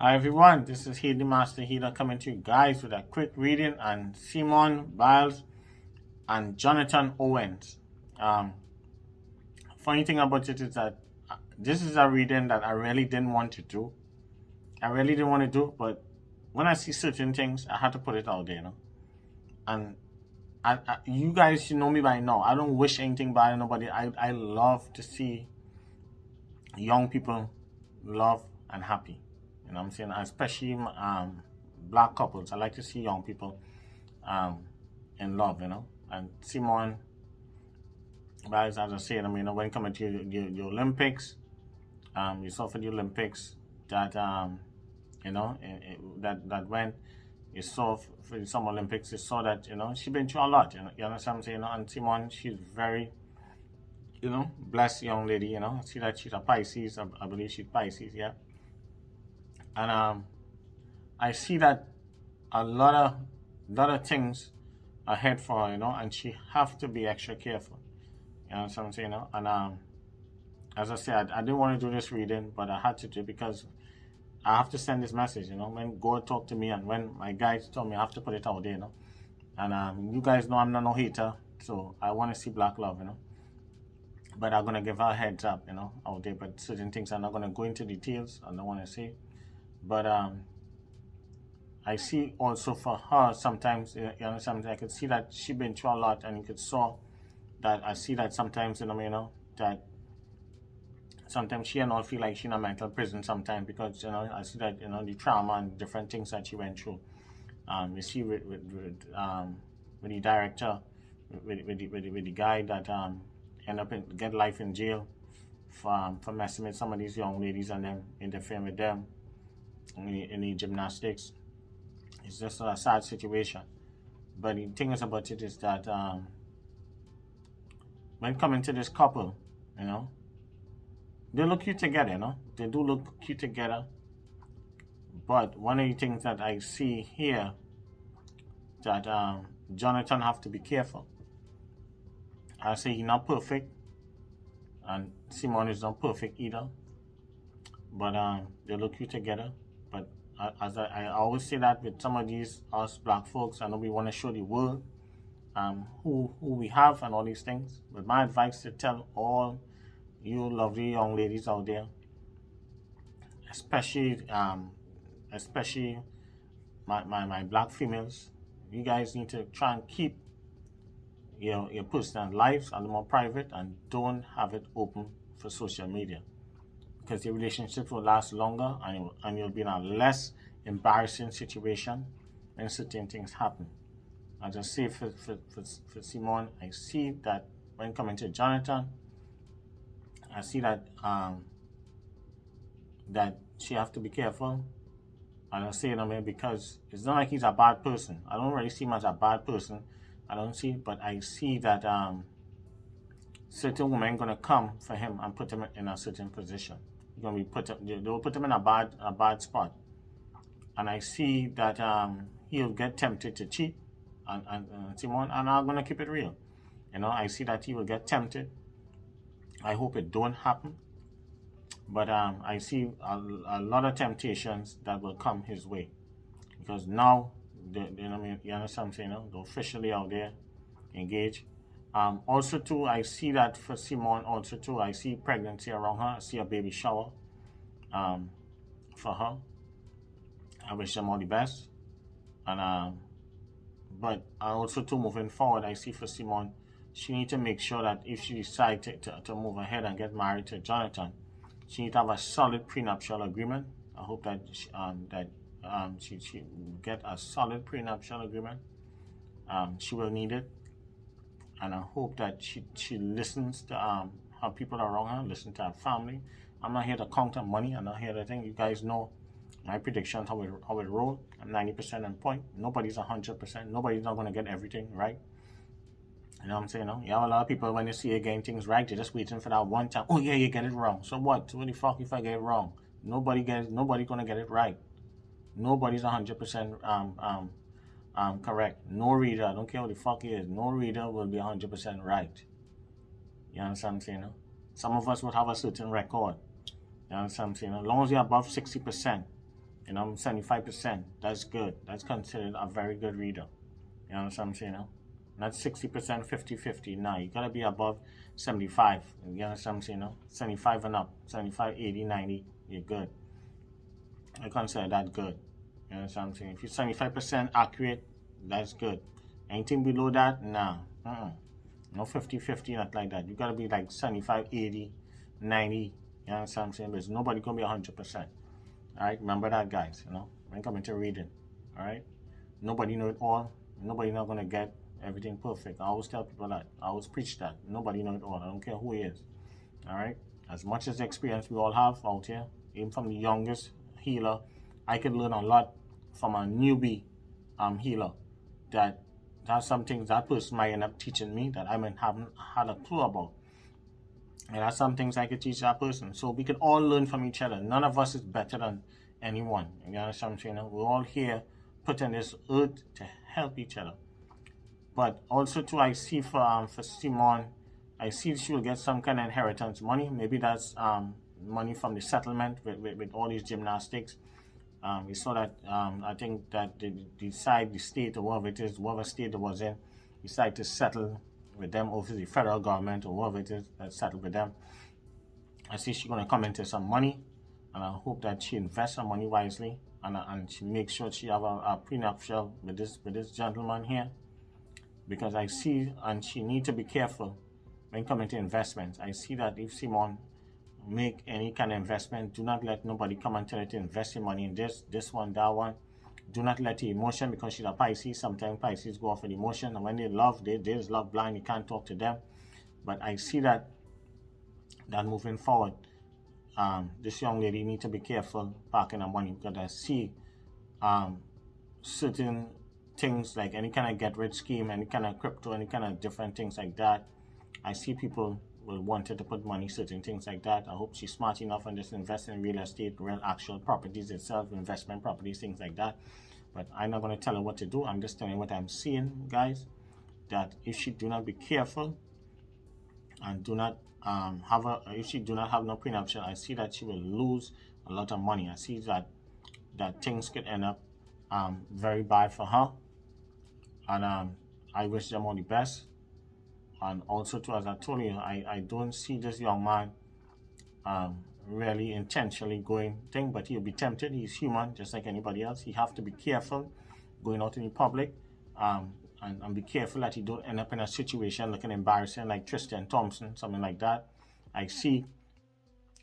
Hi everyone, this is the Master Healer coming to you guys with a quick reading on Simone Biles and Jonathan Owens. Funny thing about it is that this is a reading that I really didn't want to do. But when I see certain things, I had to put it out there, And you guys should know me by now. I don't wish anything bad on nobody. I love to see young people love and happy. You know what I'm saying? Especially black couples. I like to see young people in love, And Simone Biles, as I said, when it comes to the Olympics, you saw for the Olympics that, that when you saw for the Summer Olympics, you saw that, she's been through a lot, you understand what I'm saying? And Simone, she's very, blessed young lady, I see that she's a Pisces, I believe she's Pisces, yeah. And I see that a lot of things ahead for her, and she have to be extra careful. You know what I'm saying? And as I said, I didn't want to do this reading, but I had to do it because I have to send this message, when God talked to me and when my guides told me I have to put it out there, And you guys know I'm not no hater, so I want to see black love, But I'm going to give her a heads up, out there. But certain things I'm not going to go into details. I don't want to say. But I see also for her sometimes, sometimes I could see that she been through a lot, and you could saw that I see that sometimes, that sometimes she and all feel like she in a mental prison sometimes because, I see that, the trauma and different things that she went through. You see with the director, with the guy that end up get life in jail for messing with some of these young ladies and them interfering with them in the gymnastics. It's just a sad situation. But the thing is about it is that when coming to this couple, they look cute together, They do look cute together. But one of the things that I see here that Jonathan have to be careful. I say he's not perfect, and Simone is not perfect either. But they look cute together. But as I always say that with some of us black folks, I know we want to show the world who we have and all these things. But my advice to tell all you lovely young ladies out there, especially my black females, you guys need to try and keep your personal lives a little more private and don't have it open for social media, because your relationships will last longer and you'll be in a less embarrassing situation when certain things happen. I just say for Simone, I see that when coming to Jonathan, I see that that she have to be careful. I don't say it because it's not like he's a bad person. I don't really see him as a bad person. I don't see it, but I see that certain women gonna come for him and put him in a certain position. Gonna be they'll put him in a bad spot, and I see that he'll get tempted to cheat, and Simone, and I'm gonna keep it real. I see that he will get tempted. I hope it don't happen, but I see a lot of temptations that will come his way, because now you understand what I'm saying? They're officially out there, engaged. Also too, I see that for Simone. Also too, I see pregnancy around her. I see a baby shower for her. I wish them all the best. And but also too, moving forward, I see for Simone, she need to make sure that if she decides to move ahead and get married to Jonathan, she need to have a solid prenuptial agreement. I hope that she get a solid prenuptial agreement. She will need it, and I hope that she listens to her people around her, listen to her family. I'm not here to count on money. I'm not here to think. You guys know my predictions, how it roll. I'm 90% on point. Nobody's 100%. Nobody's not going to get everything right. You know what I'm saying? No? Yeah, a lot of people, when they see you getting things right, they're just waiting for that one time. Oh yeah, you get it wrong. So what? So what the fuck if I get it wrong? Nobody's gonna get it right. Nobody's 100% correct. No reader, I don't care what the fuck it is, no reader will be 100% right. You understand what I'm saying? No? Some of us would have a certain record. You understand what I'm saying? As long as you're above 60%, You know, 75%. That's good. That's considered a very good reader. You know what I'm saying? No? Not 60%, 50-50. Nah, you gotta be above 75. You understand what I'm saying? No? 75 and up. 75, 80, 90. You're good. I consider that good. You understand what I'm saying? If you're 75% accurate, that's good. Anything below that, nah. No 50-50, not like that. You gotta be like 75, 80, 90. You understand what I'm saying? There's nobody gonna be 100%. Alright, remember that, guys. You know, when coming to reading. Alright, nobody know it all. Nobody not gonna get everything perfect. I always tell people that. I always preach that. Nobody know it all. I don't care who he is. Alright, as much as the experience we all have out here, even from the youngest healer, I could learn a lot from a newbie healer. That there's some things that person might end up teaching me that I might haven't had a clue about. And that's some things I could teach that person. So we can all learn from each other. None of us is better than anyone. You understand what I'm saying? We're all here put on this earth to help each other. But also too, I see for Simone, I see she will get some kind of inheritance money. Maybe that's money from the settlement with all these gymnastics. We saw that I think that the state or whatever it is, whatever state it was in, decided to settle with them, over the federal government or whatever it is that settled with them. I see she's gonna come into some money, and I hope that she invests her money wisely, and she makes sure she have a prenuptial with this gentleman here, because I see, and she need to be careful when coming to investments. I see that if Simone make any kind of investment, do not let nobody come and tell her to invest your money in this one, that one. Do not let the emotion, because she's a Pisces. Sometimes Pisces go off with emotion, and when they love, they just love blind. You can't talk to them. But I see that moving forward, this young lady need to be careful parking her money, because I see certain things like any kind of get rich scheme, any kind of crypto, any kind of different things like that. I see people will want her to put money, certain things like that. I hope she's smart enough and just invest in real estate, real actual properties itself, investment properties, things like that. But I'm not going to tell her what to do. I'm just telling what I'm seeing, guys, that if she do not be careful and do not if she do not have no prenuptial, I see that she will lose a lot of money. I see that things could end up very bad for her. And I wish them all the best. And also, too, as I told you, I don't see this young man really intentionally going thing, but he'll be tempted. He's human, just like anybody else. He have to be careful going out in the public, and be careful that he don't end up in a situation looking embarrassing like Tristan Thompson, something like that. I see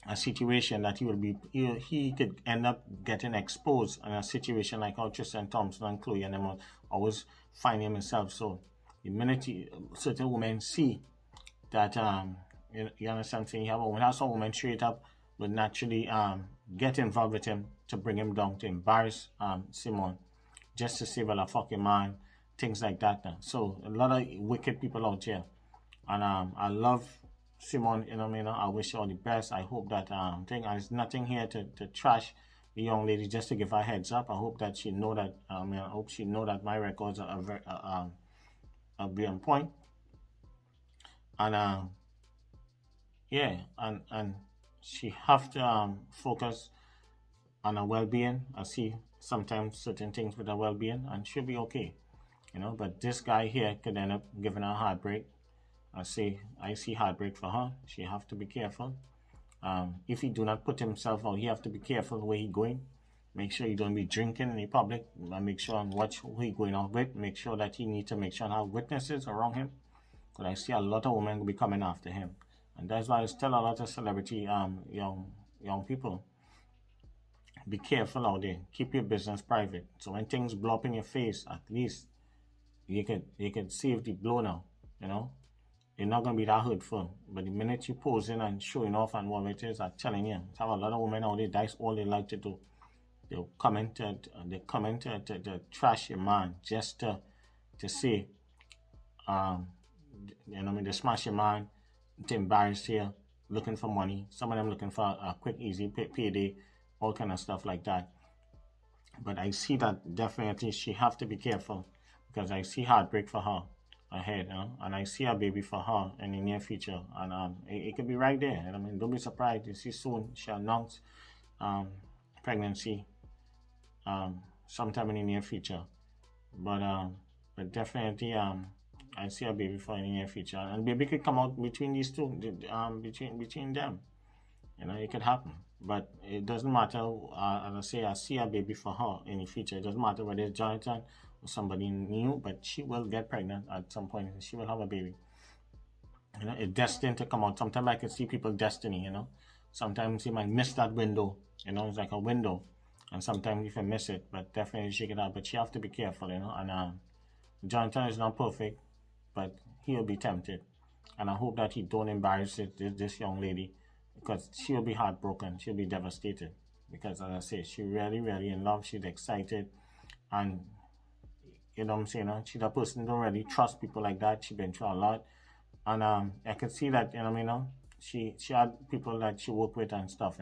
a situation that he could end up getting exposed in a situation like how Tristan Thompson and Chloe and them always find himself. So the minute certain women see that you understand, saying you have a woman, that's a woman straight up would naturally get involved with him to bring him down, to embarrass Simone, just to say, well, a fucking man, things like that. Now. So a lot of wicked people out here, and I love Simone. You know what I mean? I wish her all the best. I hope that thing. And there's nothing here to trash the young lady, just to give her a heads up. I hope that she know that. I hope she know that my records are very be on point. And yeah, and she have to focus on her well-being. I see sometimes certain things with her well-being, and she'll be okay, you know. But this guy here could end up giving her a heartbreak. I see heartbreak for her. She have to be careful. If he do not put himself out, he have to be careful where he going. Make sure he don't be drinking in the public. Make sure and watch who he going out with. Make sure that he need to make sure and have witnesses around him. Because I see a lot of women will be coming after him. And that's why I tell a lot of celebrity young people, be careful out there. Keep your business private. So when things blow up in your face, at least you could save the blow now. You know, you're not gonna be that hurtful. But the minute you posing and showing off and what it is, I'm telling you, I have a lot of women out there. That's all they like to do. They'll come in to trash your man, just to say, you know, they smash your man, to embarrass you, looking for money. Some of them looking for a quick, easy payday, all kind of stuff like that. But I see that definitely she have to be careful, because I see heartbreak for her ahead, you know? And I see a baby for her in the near future, and it could be right there. I mean, don't be surprised. You see soon she announced pregnancy sometime in the near future. But definitely I see a baby for in the near future, and baby could come out between these two, between them. It could happen. But it doesn't matter. As I say, I see a baby for her in the future. It doesn't matter whether it's Jonathan or somebody new, but she will get pregnant at some point. She will have a baby. It's destined to come out. Sometimes I can see people destiny. Sometimes you might miss that window. It's like a window, and sometimes you can miss it. But definitely she can have. But she have to be careful. And Jonathan is not perfect, but he'll be tempted, and I hope that he don't embarrass this young lady, because she'll be heartbroken. She'll be devastated, because as I say, she really, really in love. She's excited, and you know what I'm saying. She's a person who don't really trust people like that. She's been through a lot. And I could see that, she had people that she worked with and stuff,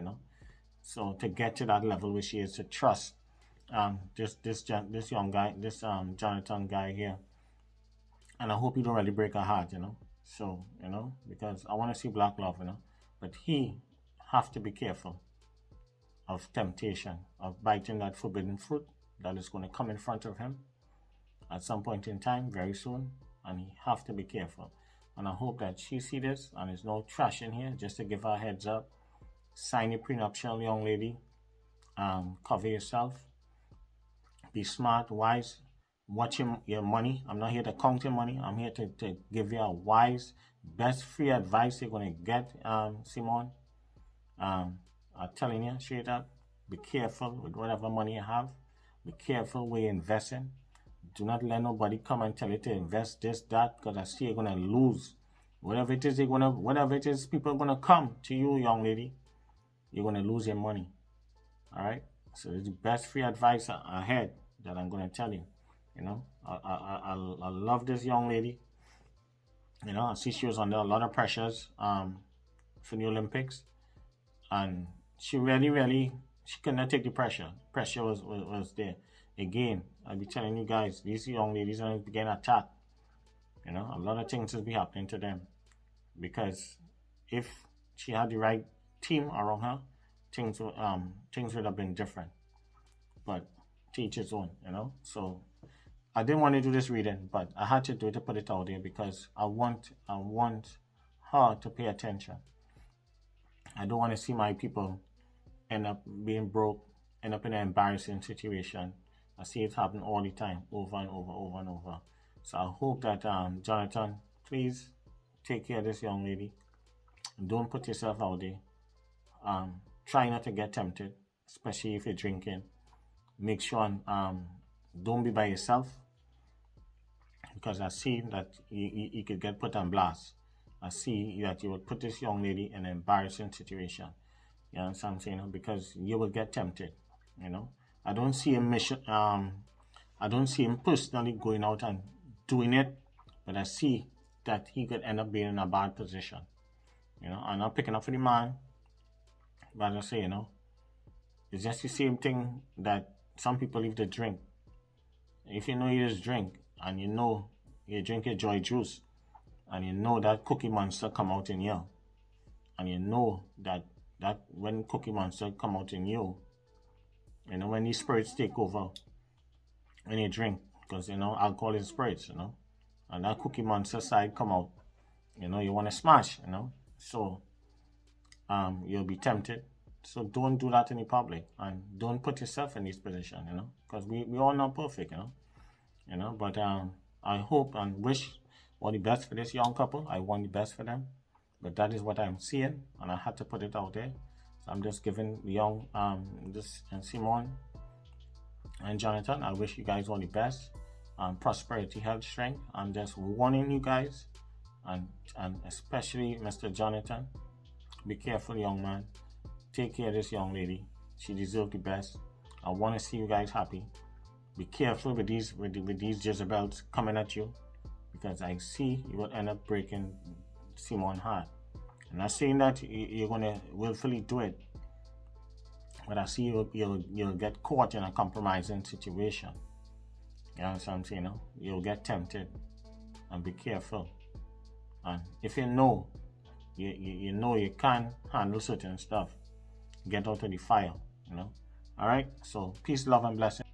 So to get to that level where she is to trust this young guy, this Jonathan guy here, and I hope he don't really break her heart, So because I want to see black love, but he have to be careful of temptation, of biting that forbidden fruit that is going to come in front of him at some point in time, very soon, and he have to be careful. And I hope that she see this, and there's no trash in here, just to give her a heads up. Sign your prenuptial, young lady. Cover yourself. Be smart, wise. Watch your money. I'm not here to count your money. I'm here to give you a wise, best free advice you're going to get, Simone. I'm telling you straight up, be careful with whatever money you have. Be careful where you're investing. Do not let nobody come and tell you to invest this, that, because I see you're gonna lose. Whatever it is, people are gonna come to you, young lady. You're gonna lose your money. Alright? So it's the best free advice ahead that I'm gonna tell you. I love this young lady. I see she was under a lot of pressures for the Olympics. And she really she could not take the pressure. Pressure was there. Again, I'll be telling you guys, these young ladies are getting attacked. A lot of things will be happening to them, because if she had the right team around her, things would have been different. But to each his own, So I didn't want to do this reading, but I had to do it to put it out there, because I want her to pay attention. I don't want to see my people end up being broke, end up in an embarrassing situation. I see it happen all the time, over and over. So I hope that Jonathan, please take care of this young lady. Don't put yourself out there. Try not to get tempted, especially if you're drinking. Make sure don't be by yourself, because I see that you could get put on blast. I see that you would put this young lady in an embarrassing situation. You know what I'm saying? Because you will get tempted. I don't see him I don't see him personally going out and doing it, but I see that he could end up being in a bad position. I'm not picking up for the man, but I say, it's just the same thing that some people leave to drink. If you know you just drink, and you drink your joy juice, and that Cookie Monster come out in you, and that when Cookie Monster come out in you, when these spirits take over when you drink, because alcohol is spirits, and that Cookie Monster side come out, you want to smash, so you'll be tempted. So don't do that in the public, and don't put yourself in this position, because we all not perfect, but I hope and wish all the best for this young couple. I want the best for them, but that is what I'm seeing, and I had to put it out there. So I'm just giving the young this and Simone and Jonathan, I wish you guys all the best, prosperity, health, strength. I'm just warning you guys, and especially Mr. Jonathan, be careful, young man. Take care of this young lady. She deserves the best. I want to see you guys happy. Be careful with these Jezebels coming at you, because I see you will end up breaking Simone's heart. I'm not saying that you're gonna willfully do it, but I see you'll get caught in a compromising situation. You know what I'm saying? You'll get tempted, and be careful. And if you know you can't handle certain stuff, get out of the fire, All right. So peace, love, and blessing.